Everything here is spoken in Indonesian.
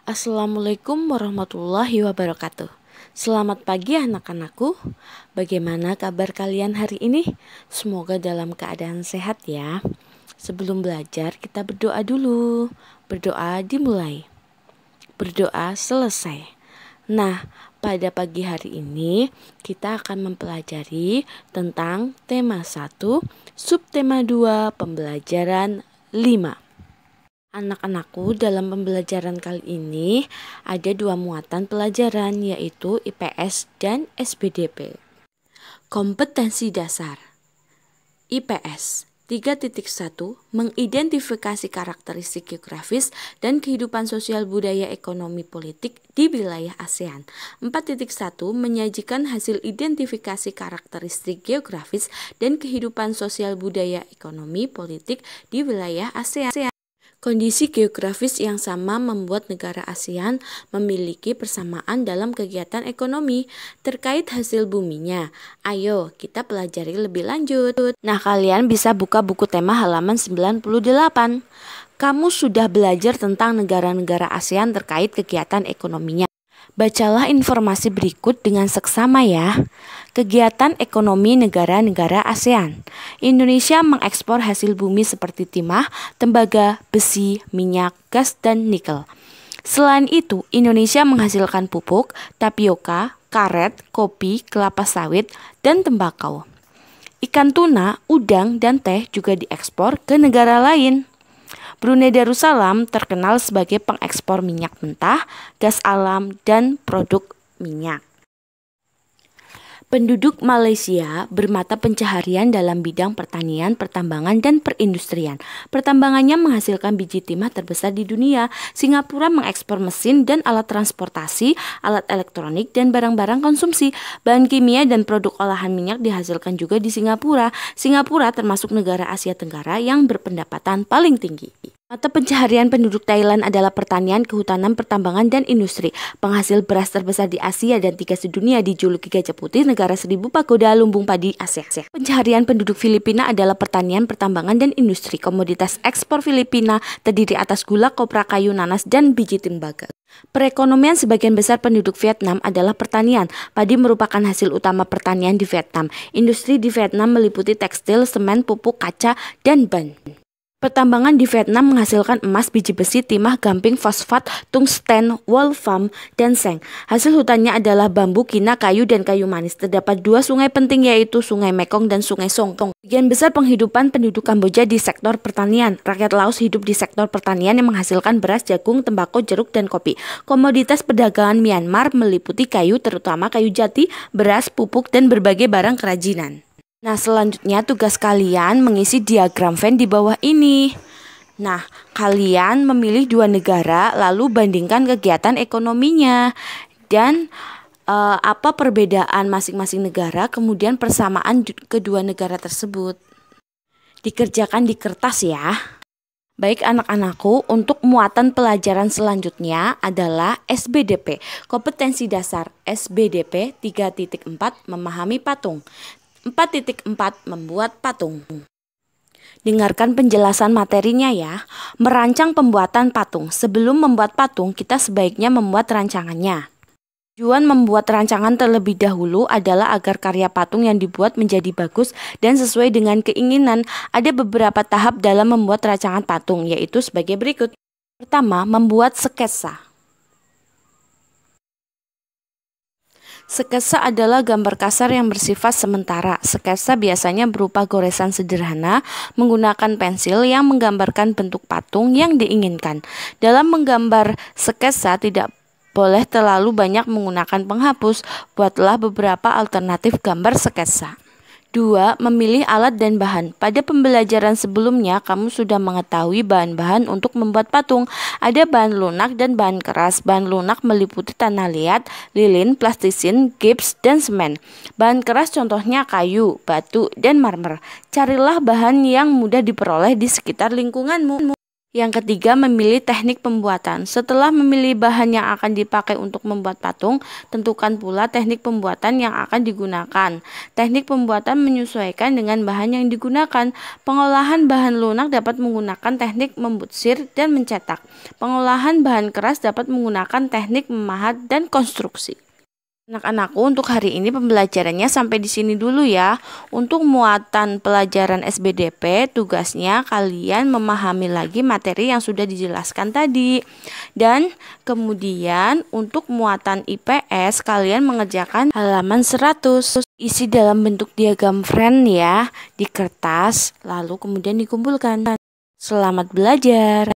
Assalamualaikum warahmatullahi wabarakatuh. Selamat pagi anak-anakku. Bagaimana kabar kalian hari ini? Semoga dalam keadaan sehat ya. Sebelum belajar kita berdoa dulu. Berdoa dimulai. Berdoa selesai. Nah, pada pagi hari ini kita akan mempelajari tentang tema 1, subtema 2, pembelajaran 5. Anak-anakku, dalam pembelajaran kali ini ada dua muatan pelajaran, yaitu IPS dan SBDP. Kompetensi dasar IPS 3.1 mengidentifikasi karakteristik geografis dan kehidupan sosial budaya ekonomi politik di wilayah ASEAN. 4.1 menyajikan hasil identifikasi karakteristik geografis dan kehidupan sosial budaya ekonomi politik di wilayah ASEAN. Kondisi geografis yang sama membuat negara ASEAN memiliki persamaan dalam kegiatan ekonomi terkait hasil buminya. Ayo kita pelajari lebih lanjut. Nah, kalian bisa buka buku tema halaman 98. Kamu sudah belajar tentang negara-negara ASEAN terkait kegiatan ekonominya. Bacalah informasi berikut dengan seksama ya. Kegiatan ekonomi negara-negara ASEAN. Indonesia mengekspor hasil bumi seperti timah, tembaga, besi, minyak, gas, dan nikel. Selain itu, Indonesia menghasilkan pupuk, tapioka, karet, kopi, kelapa sawit, dan tembakau. Ikan tuna, udang, dan teh juga diekspor ke negara lain. Brunei Darussalam terkenal sebagai pengekspor minyak mentah, gas alam, dan produk minyak. Penduduk Malaysia bermata pencaharian dalam bidang pertanian, pertambangan, dan perindustrian. Pertambangannya menghasilkan biji timah terbesar di dunia. Singapura mengekspor mesin dan alat transportasi, alat elektronik, dan barang-barang konsumsi. Bahan kimia dan produk olahan minyak dihasilkan juga di Singapura. Singapura termasuk negara Asia Tenggara yang berpendapatan paling tinggi. Mata pencaharian penduduk Thailand adalah pertanian, kehutanan, pertambangan, dan industri. Penghasil beras terbesar di Asia dan 3 sedunia dijuluki gajah putih, negara seribu pagoda, lumbung padi Asia. Pencaharian penduduk Filipina adalah pertanian, pertambangan, dan industri. Komoditas ekspor Filipina terdiri atas gula, kopra, kayu, nanas, dan biji tembaga. Perekonomian sebagian besar penduduk Vietnam adalah pertanian. Padi merupakan hasil utama pertanian di Vietnam. Industri di Vietnam meliputi tekstil, semen, pupuk, kaca, dan ban. Pertambangan di Vietnam menghasilkan emas, biji besi, timah, gamping, fosfat, tungsten, wolfram, dan seng. Hasil hutannya adalah bambu, kina, kayu, dan kayu manis. Terdapat 2 sungai penting, yaitu Sungai Mekong dan Sungai Songkong. Sebagian besar penghidupan penduduk Kamboja di sektor pertanian. Rakyat Laos hidup di sektor pertanian yang menghasilkan beras, jagung, tembakau, jeruk, dan kopi. Komoditas perdagangan Myanmar meliputi kayu, terutama kayu jati, beras, pupuk, dan berbagai barang kerajinan. Nah, selanjutnya tugas kalian mengisi diagram Venn di bawah ini. Nah, kalian memilih 2 negara lalu bandingkan kegiatan ekonominya dan apa perbedaan masing-masing negara, kemudian persamaan kedua negara tersebut. Dikerjakan di kertas ya. Baik anak-anakku, untuk muatan pelajaran selanjutnya adalah SBDP, kompetensi dasar SBDP 3.4 memahami patung. 4.4 membuat patung. Dengarkan penjelasan materinya ya. Merancang pembuatan patung. Sebelum membuat patung, kita sebaiknya membuat rancangannya. Tujuan membuat rancangan terlebih dahulu adalah agar karya patung yang dibuat menjadi bagus dan sesuai dengan keinginan. Ada beberapa tahap dalam membuat rancangan patung, yaitu sebagai berikut. Pertama, membuat sketsa. Sketsa adalah gambar kasar yang bersifat sementara. Sketsa biasanya berupa goresan sederhana menggunakan pensil yang menggambarkan bentuk patung yang diinginkan. Dalam menggambar sketsa tidak boleh terlalu banyak menggunakan penghapus. Buatlah beberapa alternatif gambar sketsa. 2. Memilih alat dan bahan. Pada pembelajaran sebelumnya, kamu sudah mengetahui bahan-bahan untuk membuat patung. Ada bahan lunak dan bahan keras. Bahan lunak meliputi tanah liat, lilin, plastisin, gips, dan semen. Bahan keras contohnya kayu, batu, dan marmer. Carilah bahan yang mudah diperoleh di sekitar lingkunganmu. Yang ketiga, memilih teknik pembuatan. Setelah memilih bahan yang akan dipakai untuk membuat patung, tentukan pula teknik pembuatan yang akan digunakan. Teknik pembuatan menyesuaikan dengan bahan yang digunakan. Pengolahan bahan lunak dapat menggunakan teknik membutsir dan mencetak. Pengolahan bahan keras dapat menggunakan teknik memahat dan konstruksi. Anak-anakku, untuk hari ini pembelajarannya sampai di sini dulu ya. Untuk muatan pelajaran SBDP, tugasnya kalian memahami lagi materi yang sudah dijelaskan tadi. Dan kemudian untuk muatan IPS, kalian mengerjakan halaman 100. Isi dalam bentuk diagram friend ya, di kertas, lalu kemudian dikumpulkan. Selamat belajar.